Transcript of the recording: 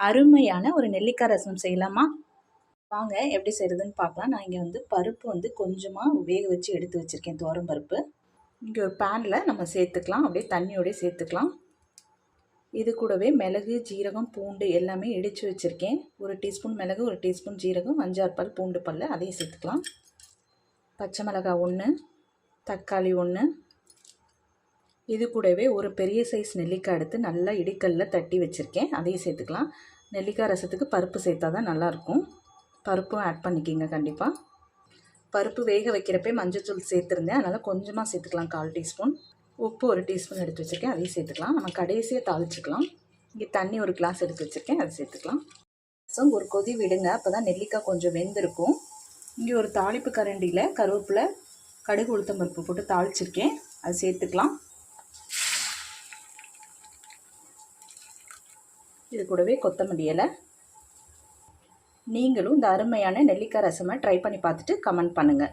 அருமையான ஒரு நெல்லிக்காய் ரசம் செய்யலாமா? வாங்க எப்படி செய்கிறதுன்னு பார்க்கலாம். நான் இங்கே வந்து பருப்பு வந்து கொஞ்சமாக வேக வச்சு எடுத்து வச்சுருக்கேன், துவரம் பருப்பு. இங்கே ஒரு பேனில் நம்ம சேர்த்துக்கலாம், அப்படியே தண்ணியோடய சேர்த்துக்கலாம். இது கூடவே மிளகு, ஜீரகம், பூண்டு எல்லாமே இடித்து வச்சுருக்கேன். ஒரு டீஸ்பூன் மிளகு, ஒரு டீஸ்பூன் ஜீரகம், 5-6 பல் பூண்டு பல் அதையும் சேர்த்துக்கலாம். பச்சை மிளகாய் 1, தக்காளி 1. இது கூடவே ஒரு பெரிய சைஸ் நெல்லிக்காய் எடுத்து நல்லா இடிக்கல்ல தட்டி வச்சுருக்கேன், அதையும் சேர்த்துக்கலாம். நெல்லிக்காய் ரசத்துக்கு பருப்பு சேர்த்தா தான் நல்லாயிருக்கும். பருப்பும் ஆட் பண்ணிக்கிங்க கண்டிப்பாக. பருப்பு வேக வைக்கிறப்பே மஞ்சள்தூள் சேர்த்துருந்தேன், அதனால் கொஞ்சமாக சேர்த்துக்கலாம், 1/4 டீஸ்பூன். உப்பு 1 டீஸ்பூன் எடுத்து வச்சுருக்கேன், அதையும் சேர்த்துக்கலாம். நம்ம கடைசியாக தாளிச்சிக்கலாம். இங்கே தண்ணி 1 கிளாஸ் எடுத்து வச்சுருக்கேன், அதை சேர்த்துக்கலாம். ஸோ ஒரு கொதி விடுங்க, அப்போ தான் நெல்லிக்காய் கொஞ்சம் வெந்திருக்கும். இங்கே ஒரு தாளிப்பு கரண்டியில் கருவேப்பிலை, கடுகு, உளுத்தம்பருப்பு போட்டு தாளிச்சிருக்கேன், அதை சேர்த்துக்கலாம். இது கூடவே கொத்தமல்லி இலை. நீங்களும் இந்த அருமையான நெல்லிக்காய் ரசமை ட்ரை பண்ணி பார்த்துட்டு கமெண்ட் பண்ணுங்கள்.